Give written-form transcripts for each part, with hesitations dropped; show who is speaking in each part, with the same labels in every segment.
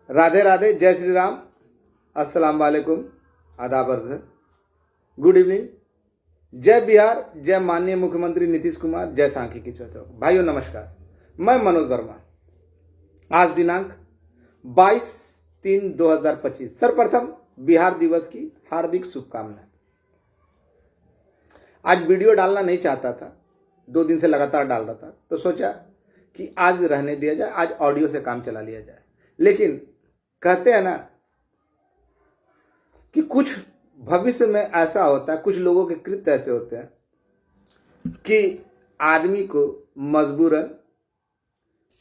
Speaker 1: राधे राधे, जय श्री राम, अस्सलाम वालेकुम, आदाब अर्ज़, गुड इवनिंग, जय बिहार, जय माननीय मुख्यमंत्री नीतीश कुमार, जय सांख्यिकी चौथो। भाइयों नमस्कार, मैं मनोज वर्मा। आज दिनांक 22/3/2025। सर्वप्रथम बिहार दिवस की हार्दिक शुभकामनाएं। आज वीडियो डालना नहीं चाहता था, 2 दिन से लगातार डाल रहा था, तो सोचा कि आज रहने दिया जाए, आज ऑडियो से काम चला लिया जाए। लेकिन कहते हैं ना कि कुछ भविष्य में ऐसा होता है, कुछ लोगों के कृत्य ऐसे होते हैं कि आदमी को मजबूरन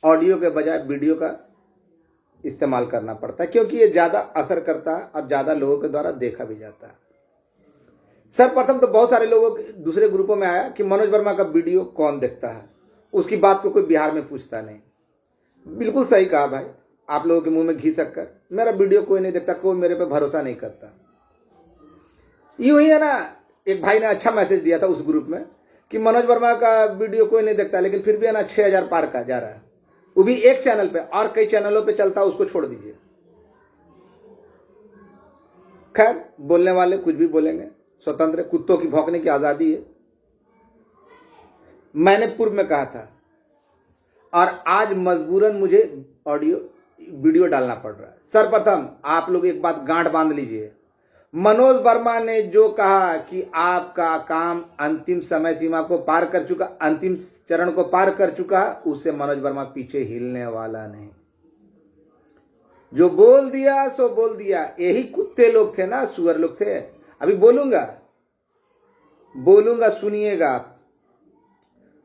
Speaker 1: ऑडियो के बजाय वीडियो का इस्तेमाल करना पड़ता है, क्योंकि ये ज़्यादा असर करता है और ज़्यादा लोगों के द्वारा देखा भी जाता है। सर्वप्रथम तो बहुत सारे लोगों के दूसरे ग्रुपों में आया कि मनोज वर्मा का वीडियो कौन देखता है, उसकी बात को कोई बिहार में पूछता नहीं। बिल्कुल सही कहा भाई, आप लोगों के मुंह में घी शक्कर। मेरा वीडियो कोई नहीं देखता, कोई मेरे पे भरोसा नहीं करता। यूं ही है ना, एक भाई ने अच्छा मैसेज दिया था उस ग्रुप में कि मनोज वर्मा का वीडियो कोई नहीं देखता, लेकिन फिर भी है ना 6000 पार का जा रहा है, वो भी एक चैनल पे, और कई चैनलों पे चलता है, उसको छोड़ दीजिए। खैर, बोलने वाले कुछ भी बोलेंगे, स्वतंत्र, कुत्तों की भौंकने की आजादी है। मैंने पूर्व में कहा था और आज मजबूरन मुझे वीडियो डालना पड़ रहा है। सर्वप्रथम आप लोग एक बात गांठ बांध लीजिए, मनोज वर्मा ने जो कहा कि आपका काम अंतिम समय सीमा को पार कर चुका, अंतिम चरण को पार कर चुका, उससे मनोज वर्मा पीछे हिलने वाला नहीं। जो बोल दिया सो बोल दिया। यही कुत्ते लोग थे ना, सुअर लोग थे। अभी बोलूंगा, सुनिएगा आप।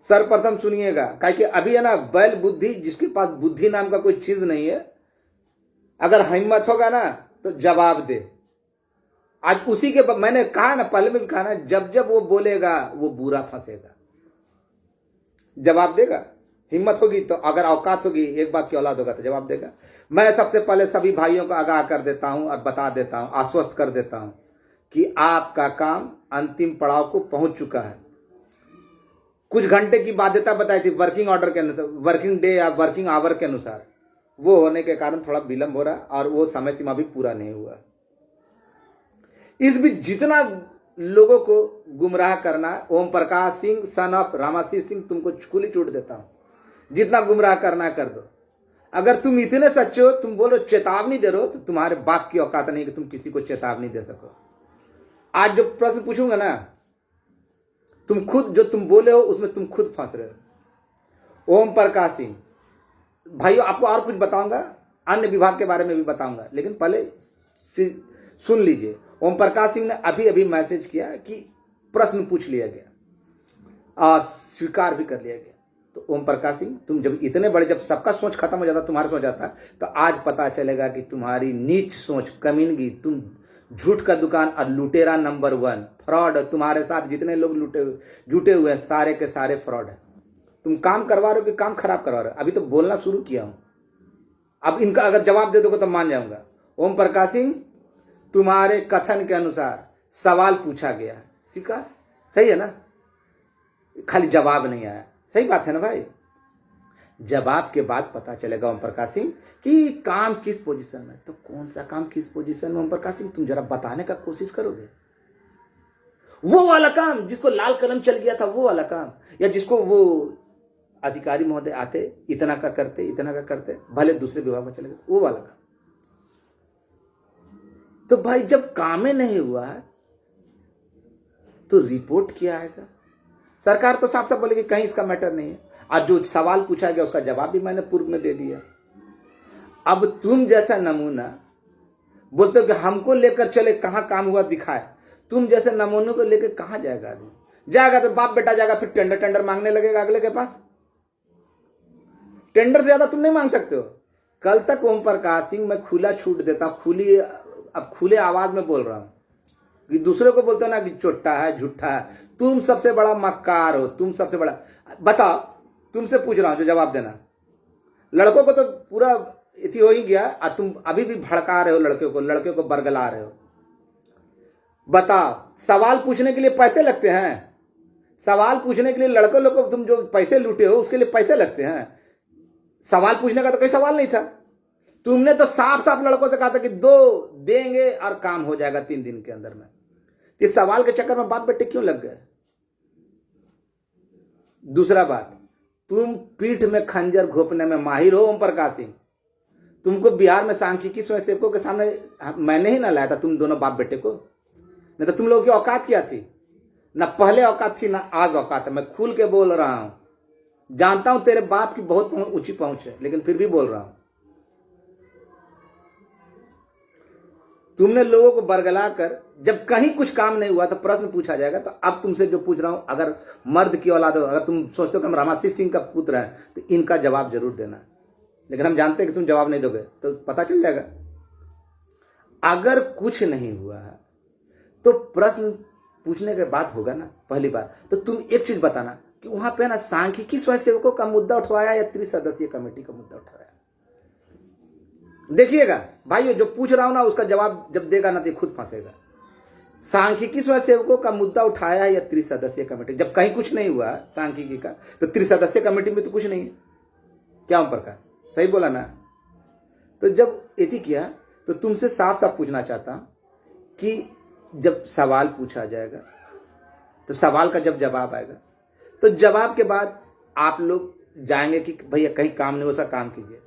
Speaker 1: सर्वप्रथम सुनिएगा, काहे कि अभी है ना बैल बुद्धि, जिसके पास बुद्धि नाम का कोई चीज नहीं है, अगर हिम्मत होगा ना तो जवाब दे। आज उसी के मैंने कहा ना, पहले में भी कहा ना, जब जब वो बोलेगा वो बुरा फंसेगा। जवाब देगा, हिम्मत होगी तो, अगर औकात होगी, एक बाप की औलाद होगा तो जवाब देगा। मैं सबसे पहले सभी भाइयों को आगाह कर देता हूं और बता देता हूं, आश्वस्त कर देता हूं कि आपका काम अंतिम पड़ाव को पहुंच चुका है। कुछ घंटे की बाध्यता बताई थी वर्किंग ऑर्डर के अनुसार, वर्किंग डे या वर्किंग आवर के अनुसार, वो होने के कारण थोड़ा विलंब हो रहा है और वो समय सीमा भी पूरा नहीं हुआ। इस बीच जितना लोगों को गुमराह करना, ओम प्रकाश सिंह सन ऑफ रामासी सिंह, तुमको खुली छूट देता हूं, जितना गुमराह करना कर दो। अगर तुम इतने सच्चे हो, तुम बोलो चेतावनी दे रहे हो, तो तुम्हारे बाप की औकात नहीं कि तुम किसी को चेतावनी दे सको। आज जो प्रश्न पूछूंगा ना, तुम खुद जो तुम बोले हो उसमें तुम खुद फंस रहे हो। ओम प्रकाश सिंह भाइयों, आपको और कुछ बताऊंगा, अन्य विभाग के बारे में भी बताऊंगा, लेकिन पहले सुन लीजिए। ओम प्रकाश सिंह ने अभी अभी मैसेज किया कि प्रश्न पूछ लिया गया और स्वीकार भी कर लिया गया। तो ओम प्रकाश सिंह, तुम जब इतने बड़े, जब सबका सोच खत्म हो जाता, तुम्हारा सोच जाता, तो आज पता चलेगा कि तुम्हारी नीच सोच, कमीनगी, तुम झूठ का दुकान और लुटेरा नंबर 1, फ्रॉड। तुम्हारे साथ जितने लोग जुटे हुए हैं, सारे के सारे फ्रॉड है। तुम काम करवा रहे हो कि काम खराब करवा रहे हो? अभी तो बोलना शुरू किया हूं, अब इनका अगर जवाब दे दोगे तो मान जाऊंगा। ओम प्रकाश सिंह, तुम्हारे कथन के अनुसार सवाल पूछा गया, स्वीकार, सही है ना? खाली जवाब नहीं आया, सही बात है ना भाई? जवाब के बाद पता चलेगा ओम प्रकाश सिंह कि काम किस पोजीशन में। तो कौन सा काम किस पोजीशन में ओम प्रकाश सिंह, तुम जरा बताने का कोशिश करोगे? वो वाला काम जिसको लाल कलम चल गया था, वो वाला काम, या जिसको वो अधिकारी महोदय आते, इतना का करते, भले दूसरे विभाग में चले गए, वो वाला काम। तो भाई जब काम ही नहीं हुआ तो रिपोर्ट क्या आएगा? सरकार तो साफ साफ बोलेगी कहीं इसका मैटर नहीं है। आज जो सवाल पूछा गया उसका जवाब भी मैंने पूर्व में दे दिया। अब तुम जैसा नमूना बोलते हो कि हमको लेकर चले, कहां काम हुआ दिखाए। तुम जैसे नमूनों को लेकर कहां जाएगा आदमी? जाएगा तो बाप बेटा जाएगा, फिर टेंडर मांगने लगेगा अगले के पास। टेंडर से ज्यादा तुम नहीं मांग सकते हो। कल तक ओम प्रकाश सिंह मैं खुला छूट देता हूं, अब खुले आवाज में बोल रहा हूं कि दूसरे को बोलते हो ना कि चोट्टा है, झूठा है, तुम सबसे बड़ा मक्कार हो, तुम सबसे बड़ा। बताओ, तुमसे पूछ रहा हूं जो जवाब देना। लड़कों को तो पूरा इति हो ही गया और तुम अभी भी भड़का रहे हो लड़कियों को बरगला रहे हो। बताओ, सवाल पूछने के लिए पैसे लगते हैं? सवाल पूछने के लिए लड़कों लोग को तुम जो पैसे लूटे हो उसके लिए पैसे लगते हैं? सवाल पूछने का तो कोई सवाल नहीं था। तुमने तो साफ साफ लड़कों से कहा था कि 2 देंगे और काम हो जाएगा 3 दिन के अंदर में। इस सवाल के चक्कर में बाप बेटे क्यों लग गए? दूसरा बात, तुम पीठ में खंजर घोपने में माहिर हो ओम प्रकाश सिंह। तुमको बिहार में सांख्यिकी स्वयंसेवकों के सामने मैंने ही ना लाया था, तुम दोनों बाप बेटे को। नहीं तो तुम लोगों की औकात क्या थी? ना पहले औकात थी ना आज औकात है। मैं खुल के बोल रहा हूं, जानता हूं तेरे बाप की बहुत ऊंची पहुंच है, लेकिन फिर भी बोल रहा हूं। तुमने लोगों को बरगला कर, जब कहीं कुछ काम नहीं हुआ तो प्रश्न पूछा जाएगा। तो अब तुमसे जो पूछ रहा हूं, अगर मर्द की औलाद हो, अगर तुम सोचते हो कि हम रामाशीष सिंह का पुत्र है, तो इनका जवाब जरूर देना। लेकिन हम जानते हैं कि तुम जवाब नहीं दोगे तो पता चल जाएगा। अगर कुछ नहीं हुआ है तो प्रश्न पूछने के बाद होगा ना। पहली बार तो तुम एक चीज बताना कि वहां पे ना सांख्यिकी स्वयंसेवकों का मुद्दा उठवाया या 30 सदस्यीय कमेटी का मुद्दा उठवाया। देखिएगा भाइयों, जो पूछ रहा हूं ना उसका जवाब जब देगा ना तो खुद फंसेगा। सांख्यिकी स्वयंसेवकों का मुद्दा उठाया है या 30 सदस्यीय कमेटी? जब कहीं कुछ नहीं हुआ सांख्यिकी का तो 30 सदस्यीय कमेटी में तो कुछ नहीं है। क्या ओम प्रकाश सही बोला ना? तो जब यदि किया तो तुमसे साफ साफ पूछना चाहता हूं कि जब सवाल पूछा जाएगा तो सवाल का जब जवाब आएगा तो जवाब के बाद आप लोग जाएंगे कि भैया कहीं काम नहीं हो सका, काम कीजिए।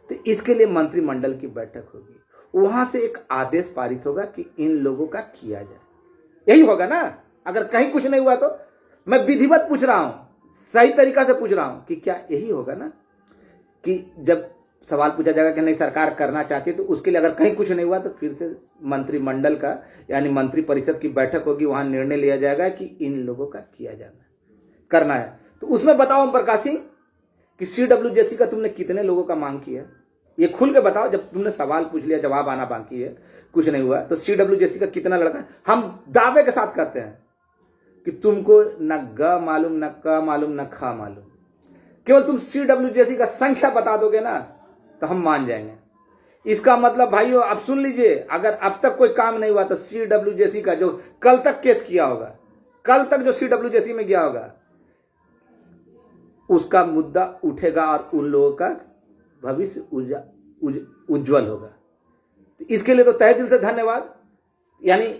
Speaker 1: तो इसके लिए मंत्रिमंडल की बैठक होगी, वहां से एक आदेश पारित होगा कि इन लोगों का किया जाए। यही होगा ना? अगर कहीं कुछ नहीं हुआ तो मैं विधिवत पूछ रहा हूं, सही तरीका से पूछ रहा हूं कि क्या यही होगा ना कि जब सवाल पूछा जाएगा कि नहीं सरकार करना चाहती है, तो उसके लिए अगर कहीं कुछ नहीं हुआ तो फिर से मंत्रिमंडल का यानी मंत्री परिषद की बैठक होगी, वहां निर्णय लिया जाएगा कि इन लोगों का किया जाना करना है। तो उसमें बताओ ओम प्रकाश सिंह कि CWJC का तुमने कितने लोगों का मांग किया? ये खुल के बताओ। जब तुमने सवाल पूछ लिया, जवाब आना बाकी है, कुछ नहीं हुआ, तो CWJC का कितना लड़का? हम दावे के साथ कहते हैं कि तुमको न ग मालूम, न क मालूम, न ख मालूम। केवल तुम CWJC का संख्या बता दोगे ना तो हम मान जाएंगे। इसका मतलब भाइयों अब सुन लीजिए, अगर अब तक कोई काम नहीं हुआ तो CWJC का जो कल तक केस किया होगा, कल तक जो CWJC में गया होगा, उसका मुद्दा उठेगा और उन लोगों का भविष्य उज्जवल होगा। तो इसके लिए तो तहे दिल से धन्यवाद। यानी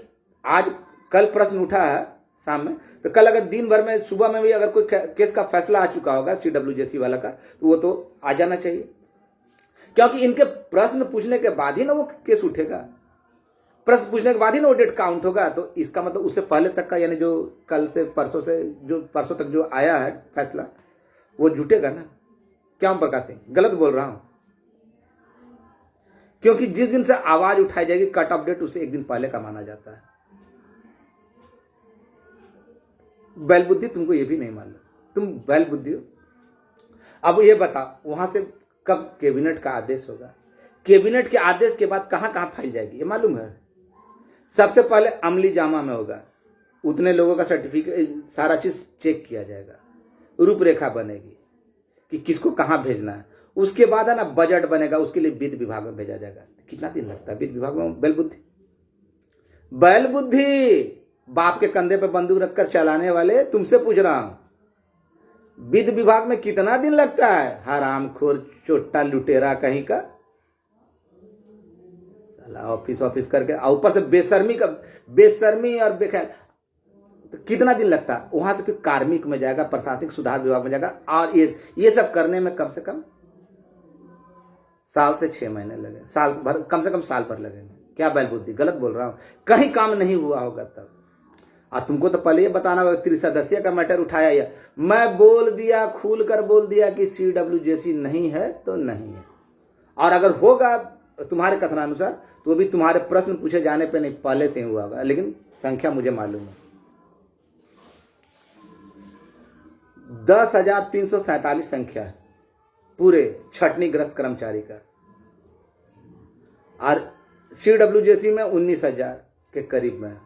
Speaker 1: आज कल प्रश्न उठा है शाम में, तो कल अगर दिन भर में सुबह में भी अगर कोई केस का फैसला आ चुका होगा CWJC वाला का, तो वो तो आ जाना चाहिए, क्योंकि इनके प्रश्न पूछने के बाद ही ना वो केस उठेगा। प्रश्न पूछने के बाद ही ना वो डेट काउंट होगा। तो इसका मतलब उससे पहले तक का, यानी जो कल से परसों तक जो आया है फैसला, वो जुटेगा ना। क्या ओम प्रकाश सिंह गलत बोल रहा हूं? क्योंकि जिस दिन से आवाज उठाई जाएगी कट ऑफ डेट, उसे एक दिन पहले का माना जाता है। बैल बुद्धि तुमको ये भी नहीं मालूम, तुम बैल बुद्धि हो। अब ये बता वहां से कब कैबिनेट का आदेश होगा? कैबिनेट के आदेश के बाद कहां कहां फाइल जाएगी ये मालूम है? सबसे पहले अमली जामा में होगा, उतने लोगों का सर्टिफिकेट सारा चीज चेक किया जाएगा, रूपरेखा बनेगी कि किसको कहां भेजना है। उसके बाद है ना बजट बनेगा, उसके लिए वित्त विभाग में भेजा जाएगा। कितना दिन लगता है वित्त विभाग में? बैल बुद्धि, बैल बुद्धि बाप के कंधे पे बंदूक रखकर चलाने वाले, तुमसे पूछ रहा हूं वित्त विभाग में कितना दिन लगता है? हरामखोर चोट्टा लुटेरा कहीं का, साला ऑफिस करके ऊपर से बेशर्मी और बेख्याल। तो कितना दिन लगता है? वहां से फिर कार्मिक में जाएगा, प्रशासनिक सुधार विभाग में जाएगा, और ये सब करने में कम से कम साल से 6 महीने लगे, साल भर, कम से कम साल भर लगेंगे। क्या बैल बुद्धि गलत बोल रहा हूं? कहीं काम नहीं हुआ होगा तब। और तुमको तो पहले ये बताना होगा 30 सदस्यीय का मैटर उठाया या मैं बोल दिया, खुल कर बोल दिया कि CWJC नहीं है तो नहीं है। और अगर होगा तुम्हारे कथनानुसार तो भी तुम्हारे प्रश्न पूछे जाने पे नहीं, पहले से ही हुआ होगा, लेकिन संख्या मुझे मालूम है। 10,347 संख्या है पूरे छटनी ग्रस्त कर्मचारी का, और CWJC में 19,000 के करीब में है।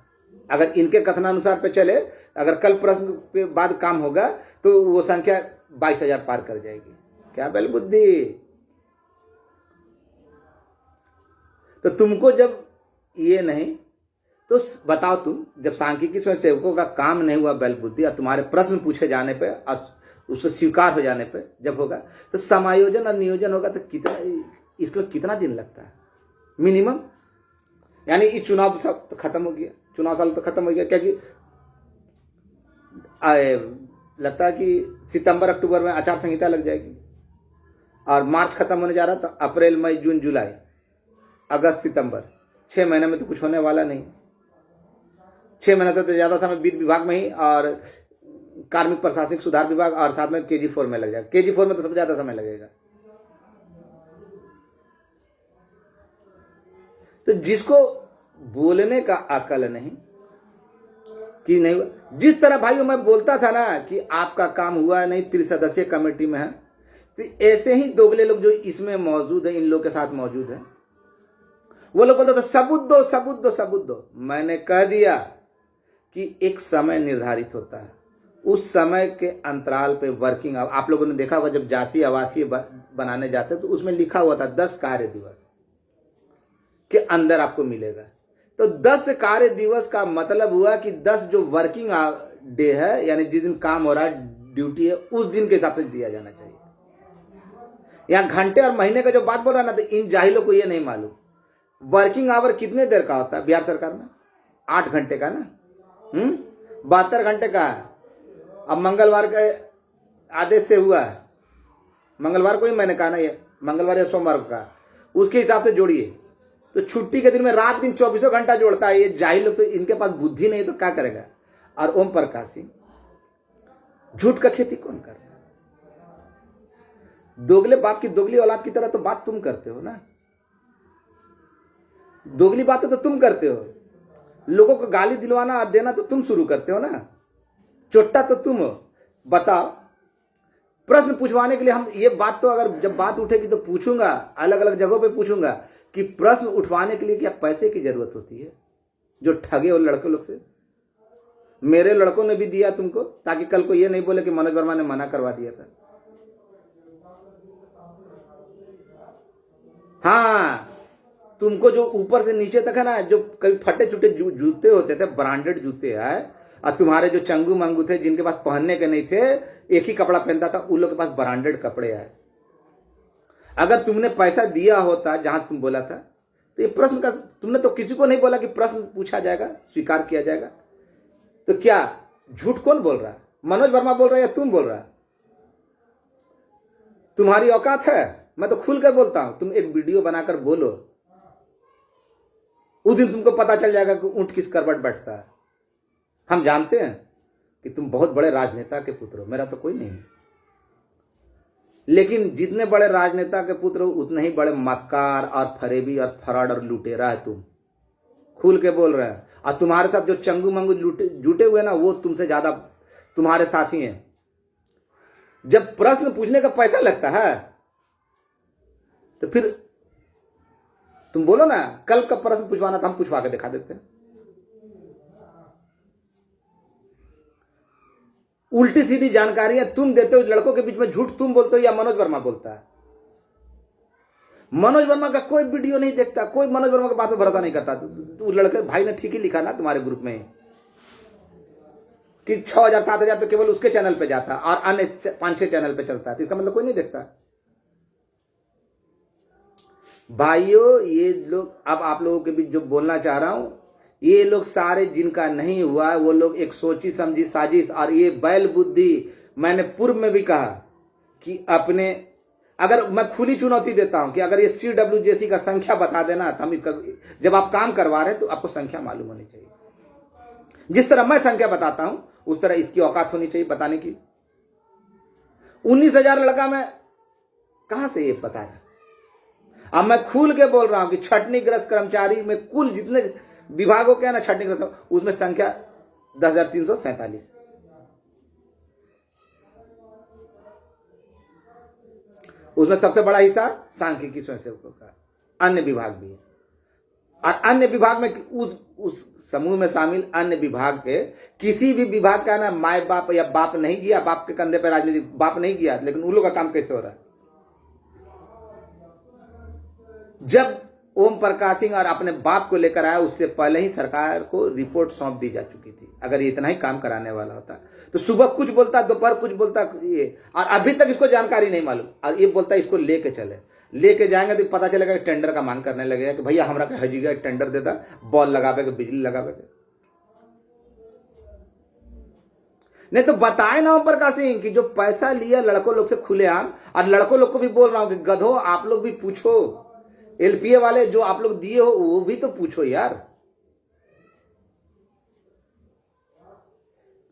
Speaker 1: अगर इनके कथनानुसार पे चले, अगर कल प्रश्न के बाद काम होगा तो वो संख्या 22,000 पार कर जाएगी। क्या बैल बुद्धि? तो तुमको जब ये नहीं तो बताओ, तुम जब सांख्यिकी स्वयंसेवकों का काम नहीं हुआ बैल बुद्धि, और तुम्हारे प्रश्न पूछे जाने पे और उसको स्वीकार हो जाने पे जब होगा तो समायोजन और नियोजन होगा, तो कितना इसको कितना दिन लगता है मिनिमम? यानी ये चुनाव सब तो खत्म हो गया, चुनाव साल तो खत्म हो गया, क्योंकि लगता है कि सितंबर अक्टूबर में आचार संहिता लग जाएगी और मार्च खत्म होने जा रहा, तो अप्रैल मई जून जुलाई अगस्त सितंबर 6 महीने में तो कुछ होने वाला नहीं। 6 महीने से तो ज़्यादा समय वित्त विभाग में ही और कार्मिक प्रशासनिक सुधार विभाग और साथ में KG4 में लग जाएगा। KG4 में तो सबसे ज़्यादा समय लगेगा। तो जिसको बोलने का अकल नहीं कि नहीं, जिस तरह भाइयों मैं बोलता था ना कि आपका काम हुआ नहीं, 3 सदस्यीय कमेटी में है, तो ऐसे ही दोगले लोग जो इसमें मौजूद है, इन लोग के साथ मौजूद है, वो लोग बोलते थे सबूत दो सबूत दो सबूत दो। मैंने कह दिया कि एक समय निर्धारित होता है, उस समय के अंतराल पे वर्किंग, आप लोगों ने देखा होगा जब जातीय आवासीय बनाने जाते तो उसमें लिखा हुआ था 10 कार्य दिवस के अंदर आपको मिलेगा। तो 10 कार्य दिवस का मतलब हुआ कि 10 जो वर्किंग डे है, यानी जिस दिन काम हो रहा है, ड्यूटी है, उस दिन के हिसाब से दिया जाना चाहिए। यहाँ घंटे और महीने का जो बात बोल रहा है ना, तो इन जाहिलों को ये नहीं मालूम वर्किंग आवर कितने देर का होता है बिहार सरकार में? 8 घंटे का ना, 72 घंटे का है। अब मंगलवार के आदेश से हुआ है, मंगलवार को ही मैंने कहा ना, ये मंगलवार या सोमवार को कहा, उसके हिसाब से जोड़िए तो छुट्टी के दिन में रात दिन 24 घंटा जोड़ता है। ये जाहिल लोग तो, इनके पास बुद्धि नहीं तो क्या करेगा। और ओम प्रकाश सिंह, झूठ का खेती कौन कर रहा है? दोगले बाप की दोगली औलाद की तरह तो बात तुम करते हो ना, दोगली बातें तो तुम करते हो, लोगों को गाली दिलवाना देना तो तुम शुरू करते हो ना, चोट्टा तो तुम हो। बताओ, प्रश्न पूछवाने के लिए हम ये बात तो अगर जब बात उठेगी तो पूछूंगा, अलग अलग जगहों पे पूछूंगा कि प्रश्न उठवाने के लिए क्या पैसे की जरूरत होती है? जो ठगे हो लड़के लोग से, मेरे लड़कों ने भी दिया तुमको, ताकि कल को ये नहीं बोले कि मनोज वर्मा ने मना करवा दिया था। हाँ, तुमको जो ऊपर से नीचे तक है ना, जो कभी फटे चुटे जूते होते थे, ब्रांडेड जूते है, और तुम्हारे जो चंगू मंगू थे जिनके पास पहनने के नहीं थे, एक ही कपड़ा पहनता था, उन लोग के पास ब्रांडेड कपड़े आए। अगर तुमने पैसा दिया होता जहां तुम बोला था, तो ये प्रश्न का तुमने तो किसी को नहीं बोला कि प्रश्न पूछा जाएगा, स्वीकार किया जाएगा। तो क्या झूठ कौन बोल रहा है? मनोज वर्मा बोल रहा है या तुम बोल रहा है? तुम्हारी औकात है? मैं तो खुल कर बोलता हूं, तुम एक वीडियो बनाकर बोलो, उस दिन तुमको पता चल जाएगा कि ऊंट किस करवट बैठता है। हम जानते हैं कि तुम बहुत बड़े राजनेता के पुत्र हो, मेरा तो कोई नहीं है, लेकिन जितने बड़े राजनेता के पुत्र हो उतने ही बड़े मक्कार और फरेबी और फराड और लुटेरा है तुम। खुल के बोल रहे हैं। और तुम्हारे साथ जो चंगू मंगू जुटे हुए ना, वो तुमसे ज्यादा तुम्हारे साथी हैं। जब प्रश्न पूछने का पैसा लगता है तो फिर तुम बोलो ना, कल का प्रश्न पूछवाना था, हम पूछवा के दिखा देते हैं। उल्टी सीधी जानकारियां तुम देते हो, लड़कों के बीच में झूठ तुम बोलते हो या मनोज वर्मा बोलता है? मनोज वर्मा का कोई वीडियो नहीं देखता, कोई मनोज वर्मा की बात पे भरोसा नहीं करता। तो लड़के भाई ने ठीक ही लिखा ना तुम्हारे ग्रुप में कि 6000 7000 तो केवल उसके चैनल पे जाता और अन्य 5-6 चैनल पे चलता है, तो इसका मतलब कोई नहीं देखता। भाइयों, ये लोग, अब आप लोगों के बीच जो बोलना चाह रहा हूं, ये लोग सारे जिनका नहीं हुआ, वो लोग एक सोची समझी साजिश और ये बैल बुद्धि, मैंने पूर्व में भी कहा कि अपने, अगर मैं खुली चुनौती देता हूं कि अगर ये CWJC का संख्या बता देना, तो हम इसका, जब आप काम करवा रहे हैं तो आपको संख्या मालूम होनी चाहिए। जिस तरह मैं संख्या बताता हूं उस तरह इसकी औकात होनी चाहिए बताने की। 19,000 लड़का मैं कहां से ये बता रहा? अब मैं खुल के बोल रहा हूं कि छटनी ग्रस्त कर्मचारी में कुल जितने विभागों के ना छटनी ग्रस्त, उसमें संख्या 10,347। उसमें सबसे बड़ा हिस्सा सांख्यिकी स्वयंसेवकों का, अन्य विभाग भी है। और अन्य विभाग में उस समूह में शामिल अन्य विभाग के किसी भी विभाग का ना माए बाप या बाप नहीं गया, बाप के कंधे पर राजनीति, बाप नहीं गया, लेकिन उन लोग का काम कैसे हो रहा है? जब ओम प्रकाश सिंह और अपने बाप को लेकर आया, उससे पहले ही सरकार को रिपोर्ट सौंप दी जा चुकी थी। अगर इतना ही काम कराने वाला होता तो सुबह कुछ बोलता, दोपहर कुछ बोलता, ये, और अभी तक इसको जानकारी नहीं मालूम, और ये बोलता इसको लेके चले। लेके जाएंगे तो पता चलेगा कि टेंडर का मांग करने लगेगा कि भैया हमरा के हजीगा टेंडर देता, बॉल लगावे के, बिजली लगावे के। नहीं तो बताए ना ओम प्रकाश सिंह कि जो पैसा लिया लड़कों लोग से खुलेआम, और लड़कों लोग को भी बोल रहा हूं कि गधो आप लोग भी पूछो, एलपीए वाले जो आप लोग दिए हो वो भी तो पूछो यार।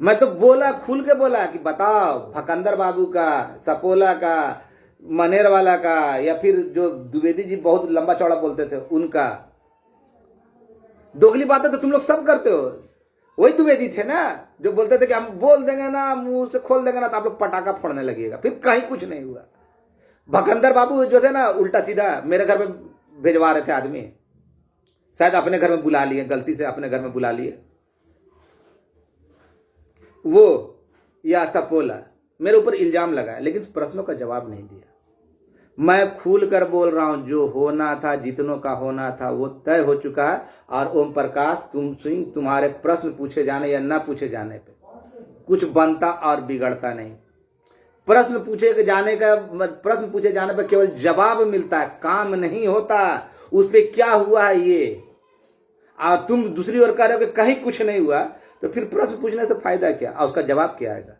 Speaker 1: मैं तो बोला, खुल के बोला कि बताओ भकंदर बाबू का, सपोला का, मनेर वाला का, या फिर जो द्विवेदी जी बहुत लंबा चौड़ा बोलते थे उनका। दोगली बातें तो तुम लोग सब करते हो। वही द्विवेदी थे ना जो बोलते थे कि हम बोल देंगे ना, मुंह से खोल देंगे ना तो आप लोग पटाखा फोड़ने लगेगा, फिर कहीं कुछ नहीं हुआ। भकंदर बाबू जो थे ना, उल्टा सीधा मेरे घर में भेजवा रहे थे आदमी, शायद अपने घर में बुला लिए, गलती से अपने घर में बुला लिए वो या सपोला, मेरे ऊपर इल्जाम लगाया, लेकिन प्रश्नों का जवाब नहीं दिया। मैं खुल कर बोल रहा हूं, जो होना था, जितनों का होना था वो तय हो चुका है। और ओम प्रकाश सिंह, तुम्हारे प्रश्न पूछे जाने या ना पूछे जाने पे कुछ बनता और बिगड़ता नहीं। प्रश्न पूछे जाने पे केवल जवाब मिलता है, काम नहीं होता। उस पे क्या हुआ है ये, और तुम दूसरी ओर कह रहे हो कि कहीं कुछ नहीं हुआ, तो फिर प्रश्न पूछने से फायदा क्या और उसका जवाब क्या आएगा।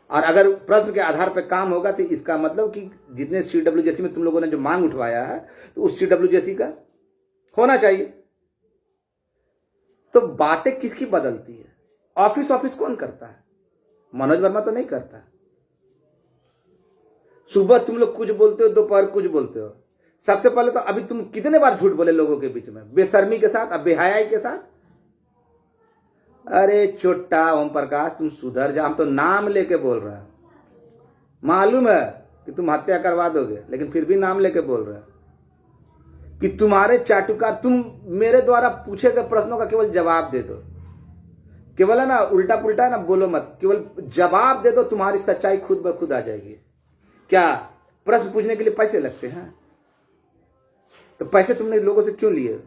Speaker 1: और अगर प्रश्न के आधार पर काम होगा तो इसका मतलब कि जितने सीडब्ल्यूजेसी में तुम लोगों ने जो मांग उठवाया है तो उस सीडब्ल्यूजेसी का होना चाहिए। तो बातें किसकी बदलती है? ऑफिस कौन करता है? मनोज वर्मा तो नहीं करता। सुबह तुम लोग कुछ बोलते हो, दोपहर कुछ बोलते हो। सबसे पहले तो अभी तुम कितने बार झूठ बोले लोगों के बीच में, बेशर्मी के साथ, अब बेहयाई के साथ। अरे छोटा ओम प्रकाश, तुम सुधर जा। हम तो नाम लेके बोल रहे हैं, मालूम है कि तुम हत्या करवा दोगे, लेकिन फिर भी नाम लेके बोल रहे हैं कि तुम्हारे चाटुकार, तुम मेरे द्वारा पूछे गए प्रश्नों का केवल जवाब दे दो। केवल है ना उल्टा पुल्टा ना बोलो मत, केवल जवाब दे दो, तुम्हारी सच्चाई खुद ब खुद आ जाएगी। क्या प्रश्न पूछने के लिए पैसे लगते हैं? तो पैसे तुमने लोगों से क्यों लिए?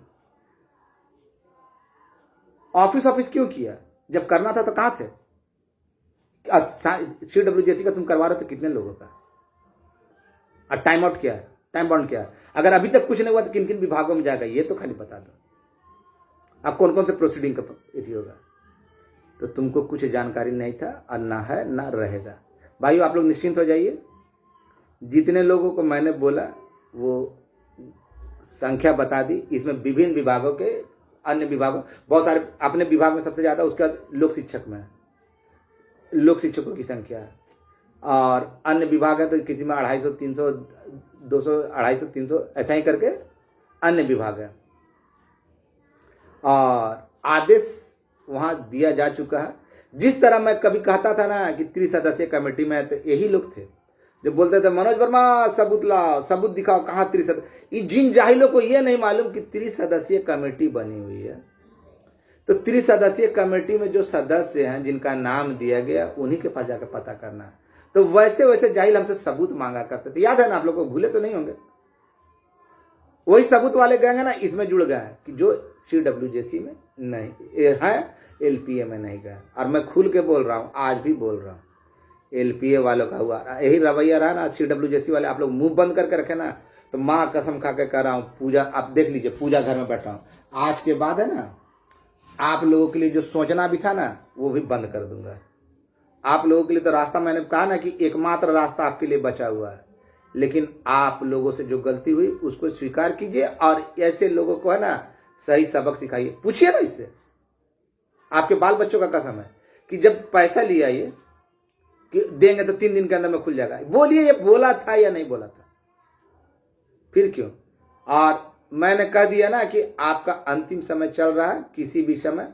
Speaker 1: ऑफिस क्यों किया? जब करना था तो कहां थे? सीडब्ल्यूजेसी का तुम करवा रहे हो तो कितने लोगों का? और टाइम आउट क्या है, टाइम बाउंड क्या है? अगर अभी तक कुछ नहीं हुआ तो किन किन विभागों में जाएगा ये तो खाली बता दो। अब कौन कौन से प्रोसीडिंग का यदि होगा? तो तुमको कुछ जानकारी नहीं था और ना है ना रहेगा। भाइयों आप लोग निश्चिंत हो जाइए। जितने लोगों को मैंने बोला वो संख्या बता दी। इसमें विभिन्न विभागों के, अन्य विभागों, बहुत सारे, अपने विभाग में सबसे ज्यादा, उसका लोक शिक्षक में है, लोक शिक्षकों की संख्या है। और अन्य विभाग है तो किसी में 250, 300, 200, 250, 300 ऐसा ही करके अन्य विभाग है। और आदेश वहां दिया जा चुका है। जिस तरह मैं कभी कहता था ना कि त्रिसदस्यीय कमेटी में, तो यही लोग थे जो बोलते थे मनोज वर्मा सबूत लाओ, सबूत दिखाओ, कहाँ त्रिसदस्यीय। जिन जाहिलों को ये नहीं मालूम कि त्रिसदस्यीय कमेटी बनी हुई है, तो त्रिसदस्यीय कमेटी में जो सदस्य हैं जिनका नाम दिया गया उन्हीं के पास जाकर पता करना है। तो वैसे वैसे जाहिल हमसे सबूत मांगा करते थे, याद है ना आप लोग को? भूले तो नहीं होंगे। वही सबूत वाले गए ना, इसमें जुड़ गए कि जो सीडब्ल्यूजेसी में नहीं है, एलपीए में नहीं गए। और मैं खुल के बोल रहा हूं, आज भी बोल रहा हूं, एलपीए वालों का हुआ यही रवैया रहा ना, सीडब्ल्यूजेसी वाले आप लोग मुंह बंद करके रखे ना, तो माँ कसम खा के कह रहा हूँ, पूजा आप देख लीजिए, पूजा घर में बैठा हूँ, आज के बाद है ना आप लोगों के लिए जो सोचना भी था ना वो भी बंद कर दूंगा। आप लोगों के लिए तो रास्ता, मैंने कहा ना कि एकमात्र रास्ता आपके लिए बचा हुआ है, लेकिन आप लोगों से जो गलती हुई उसको स्वीकार कीजिए और ऐसे लोगों को है ना सही सबक सिखाइए। पूछिए ना इससे, आपके बाल बच्चों का कसम है कि जब पैसा लिया ये कि देंगे तो 3 दिन के अंदर में खुल जाएगा, बोलिए ये बोला था या नहीं बोला था? फिर क्यों? और मैंने कह दिया ना कि आपका अंतिम समय चल रहा है, किसी भी समय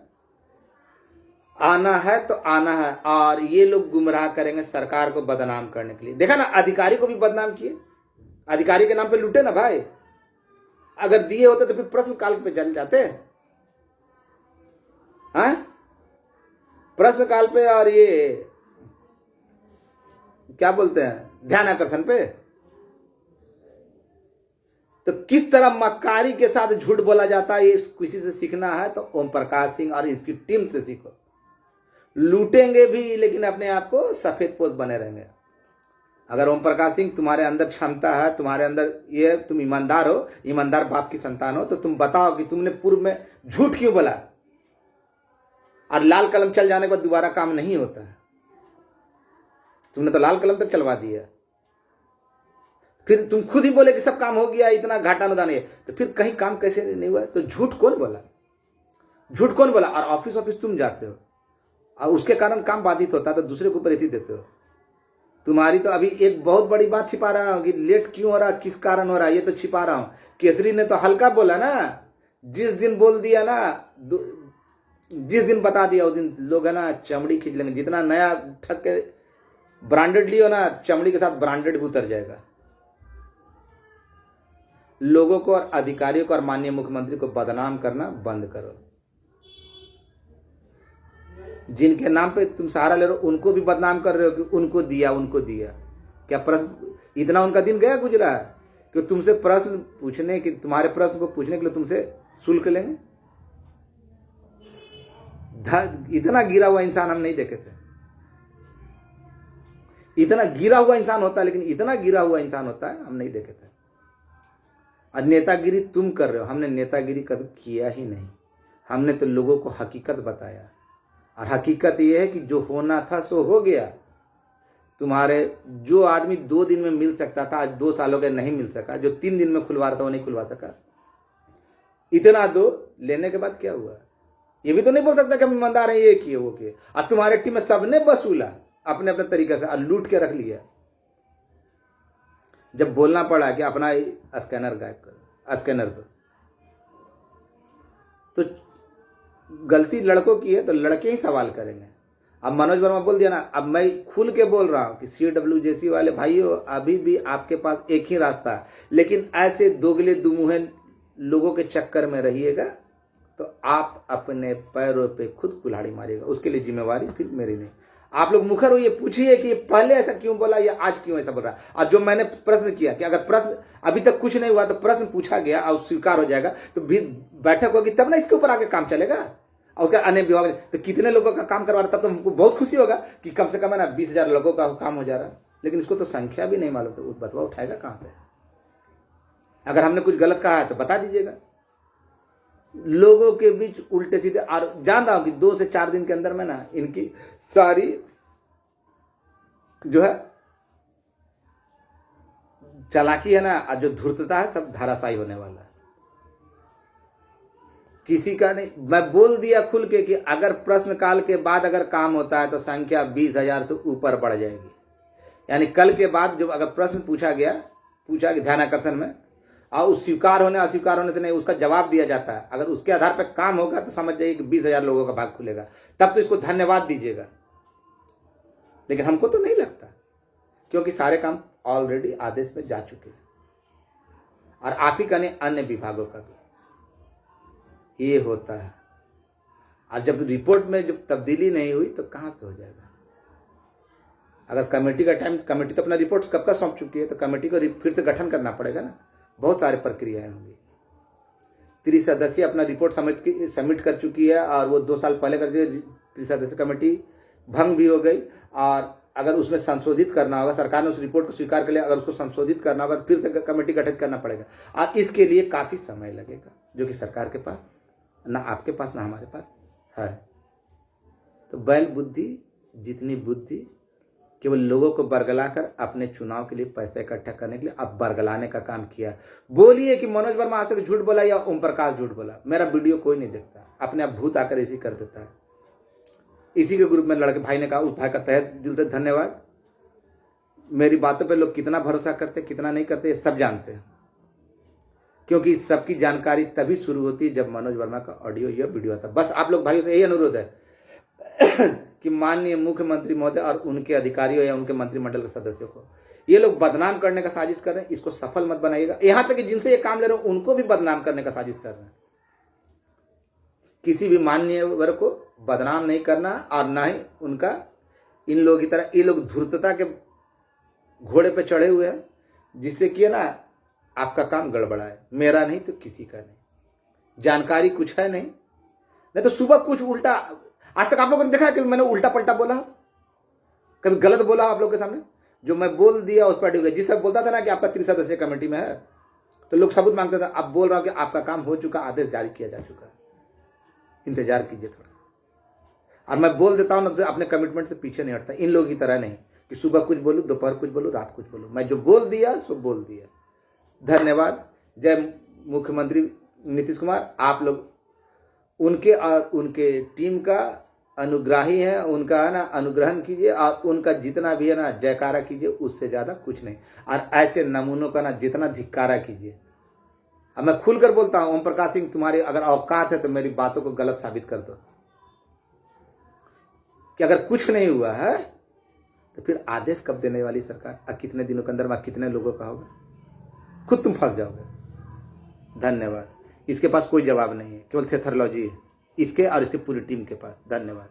Speaker 1: आना है तो आना है। और ये लोग गुमराह करेंगे सरकार को बदनाम करने के लिए। देखा ना, अधिकारी को भी बदनाम किए, अधिकारी के नाम पे लूटे ना भाई। अगर दिए होते तो फिर प्रश्न काल पे चल जाते हैं, प्रश्न काल पे, और ये क्या बोलते हैं, ध्यान आकर्षण पे। तो किस तरह मक्कारी के साथ झूठ बोला जाता है, ये किसी से सीखना है तो ओम प्रकाश सिंह और इसकी टीम से सीखो। लूटेंगे भी लेकिन अपने आप को सफेद पोत बने रहेंगे। अगर ओम प्रकाश सिंह तुम्हारे अंदर क्षमता है, तुम्हारे अंदर ये, तुम ईमानदार हो, ईमानदार बाप की संतान हो, तो तुम बताओ कि तुमने पूर्व में झूठ क्यों बोला। और लाल कलम चल जाने के बाद दोबारा काम नहीं होता है। तुमने तो लाल कलम तक चलवा दिया, फिर तुम खुद ही बोले कि सब काम हो गया, इतना घाटा अनुदान है, तो फिर कहीं काम कैसे नहीं हुआ। तो झूठ कौन बोला, झूठ कौन बोला। और ऑफिस तुम जाते हो और उसके कारण काम बाधित होता है तो दूसरे को ऊपर ही देते हो। तुम्हारी तो अभी एक बहुत बड़ी बात छिपा रहा हूं कि लेट क्यों हो रहा, किस कारण हो रहा है, ये तो छिपा रहा हूं। केसरी ने तो हल्का बोला ना, जिस दिन बोल दिया ना, जिस दिन बता दिया उस दिन लोग है ना चमड़ी खींच लेंगे। जितना नया ठग के ब्रांडेड लियो ना, चमड़ी के साथ ब्रांडेड भी उतर जाएगा। लोगों को और अधिकारियों को और माननीय मुख्यमंत्री को बदनाम करना बंद करो। जिनके नाम पे तुम सहारा ले रहे हो उनको भी बदनाम कर रहे हो कि उनको दिया, उनको दिया। क्या प्रश्न इतना उनका दिन गया गुजरा है कि तुमसे प्रश्न पूछने की, तुम्हारे प्रश्न को पूछने के लिए तुमसे शुल्क लेंगे। इतना गिरा हुआ इंसान हम नहीं देखे थे। इतना गिरा हुआ इंसान होता है, लेकिन इतना गिरा हुआ इंसान होता है हम नहीं देखे थे। और नेतागिरी तुम कर रहे हो, हमने नेतागिरी कभी किया ही नहीं। हमने तो लोगों को हकीकत बताया, और हकीकत यह है कि जो होना था सो हो गया। तुम्हारे जो आदमी 2 दिन में मिल सकता था, आज 2 साल हो गए नहीं मिल सका। जो 3 दिन में खुलवा रहा था वो नहीं खुलवा सका। इतना दो लेने के बाद क्या हुआ, ये भी तो नहीं बोल सकता कि हम ईमानदार हैं, ये किए वो किए। और तुम्हारे टीम में सबने वसूला अपने अपने तरीके से और लूट के रख लिया। जब बोलना पड़ा कि अपना स्कैनर गायब करो, स्कैनर दो, तो गलती लड़कों की है तो लड़के ही सवाल करेंगे। अब मनोज वर्मा बोल दिया ना, अब मैं खुल के बोल रहा हूं कि CWJC वाले भाइयों, अभी भी आपके पास एक ही रास्ता है, लेकिन ऐसे दोगले दुमुहे लोगों के चक्कर में रहिएगा तो आप अपने पैरों पे खुद कुल्हाड़ी मारिएगा। उसके लिए जिम्मेवारी फिर मेरी नहीं। आप लोग मुखर हो, ये पूछिए कि पहले ऐसा क्यों बोला या आज क्यों ऐसा बोल रहा है। और जो मैंने प्रश्न किया कि अगर प्रश्न अभी तक कुछ नहीं हुआ तो प्रश्न पूछा गया और स्वीकार हो जाएगा तो भी बैठक होगी, तब ना इसके ऊपर आगे काम चलेगा। और उसका अन्य विभाग तो कितने लोगों का काम करवा रहा, तब तो हमको बहुत खुशी होगा कि कम से कम है ना 20,000 लोगों का काम हो जा रहा है। लेकिन इसको तो संख्या भी नहीं मालूम, तो बतवा उठाएगा कहां से। अगर हमने कुछ गलत कहा है तो बता दीजिएगा। लोगों के बीच उल्टे सीधे, और जान रहा हूं कि 2 से 4 दिन के अंदर में ना इनकी सारी जो है चालाकी है ना, और जो धूर्तता है, सब धाराशायी होने वाला है। किसी का नहीं, मैं बोल दिया खुल के कि अगर प्रश्नकाल के बाद अगर काम होता है तो संख्या 20,000 से ऊपर बढ़ जाएगी। यानी कल के बाद जब अगर प्रश्न पूछा कि ध्यानाकर्षण में, और स्वीकार होने अस्वीकार होने से नहीं, उसका जवाब दिया जाता है, अगर उसके आधार पर काम होगा तो समझ जाइए कि 20,000 लोगों का भाग खुलेगा। तब तो इसको धन्यवाद दीजिएगा। लेकिन हमको तो नहीं लगता, क्योंकि सारे काम ऑलरेडी आदेश में जा चुके हैं। और आप ही का नहीं, अन्य विभागों का भी ये होता है। और जब रिपोर्ट में जब तब्दीली नहीं हुई तो कहां से हो जाएगा। अगर कमेटी का टाइम, कमेटी तो अपना रिपोर्ट कब का सौंप चुकी है, तो कमेटी को फिर से गठन करना पड़ेगा ना। बहुत सारी प्रक्रियाएं होंगी। 30 सदस्यीय अपना रिपोर्ट सबमिट कर चुकी है, और वो 2 साल पहले कर 30 सदस्यीय कमेटी भंग भी हो गई। और अगर उसमें संशोधित करना होगा, सरकार ने उस रिपोर्ट को स्वीकार कर लिया, अगर उसको संशोधित करना होगा तो फिर से कमेटी गठित करना पड़ेगा। और इसके लिए काफ़ी समय लगेगा, जो कि सरकार के पास ना, आपके पास ना, हमारे पास है। तो बैल बुद्धि जितनी बुद्धि केवल लोगों को बरगलाकर अपने चुनाव के लिए पैसे इकट्ठा करने के लिए अब बरगलाने का काम किया। बोलिए कि मनोज वर्मा आज तक झूठ बोला या ओम प्रकाश झूठ बोला, मेरा वीडियो कोई नहीं देखता, अपने आप भूत आकर इसी कर देता है। इसी के ग्रुप में लड़के भाई ने कहा, उस भाई का तहे दिल से धन्यवाद। मेरी बातों पे लोग कितना भरोसा करते कितना नहीं करते ये सब जानते हैं, क्योंकि सबकी जानकारी तभी शुरू होती है जब मनोज वर्मा का ऑडियो या वीडियो आता है। बस आप लोग भाइयों से यही अनुरोध है कि माननीय मुख्यमंत्री महोदय और उनके अधिकारियों या उनके मंत्रिमंडल के सदस्यों को ये लोग बदनाम करने का साजिश कर रहे हैं, इसको सफल मत बनाइएगा। यहां तक कि जिनसे ये काम ले रहे हो उनको भी बदनाम करने का साजिश कर रहे हैं। किसी भी माननीय वर्ग को बदनाम नहीं करना, और ना ही उनका इन लोगों की तरह, ये लोग धूर्तता के घोड़े पे चढ़े हुए हैं, जिससे कि ना आपका काम गड़बड़ा है। मेरा नहीं तो किसी का नहीं, जानकारी कुछ है नहीं तो सुबह कुछ उल्टा। आज तक आप लोगों ने देखा है कि मैंने उल्टा पलटा बोला, कभी गलत बोला आप लोगों के सामने? जो मैं बोल दिया उस पर गया। जिस तक बोलता था ना कि आपका 30 सदस्यीय कमेटी में है, तो लोग सबूत मांगते थे। अब बोल रहा हूं कि आपका काम हो चुका, आदेश जारी किया जा चुका है, इंतजार कीजिए थोड़ा सा। और मैं बोल देता हूं ना तो अपने कमिटमेंट से पीछे नहीं हटता, इन लोगों की तरह नहीं कि सुबह कुछ बोलूं, दोपहर कुछ बोलूं, रात कुछ बोलूं। मैं जो बोल दिया सो बोल दिया। धन्यवाद। जय मुख्यमंत्री नीतीश कुमार। आप लोग उनके और उनके टीम का अनुग्राही है, उनका है ना अनुग्रहण कीजिए, और उनका जितना भी है ना जयकारा कीजिए, उससे ज्यादा कुछ नहीं। और ऐसे नमूनों का ना जितना धिक्कारा कीजिए। अब मैं खुलकर बोलता हूं, ओम प्रकाश सिंह, तुम्हारी अगर औकात है तो मेरी बातों को गलत साबित कर दो कि अगर कुछ नहीं हुआ है तो फिर आदेश कब देने वाली सरकार, और कितने दिनों के अंदर कितने लोगों का होगा, खुद तुम फंस जाओगे। धन्यवाद। इसके पास कोई जवाब नहीं है, केवल थेथरोलॉजी है इसके और इसके पूरी टीम के पास। धन्यवाद।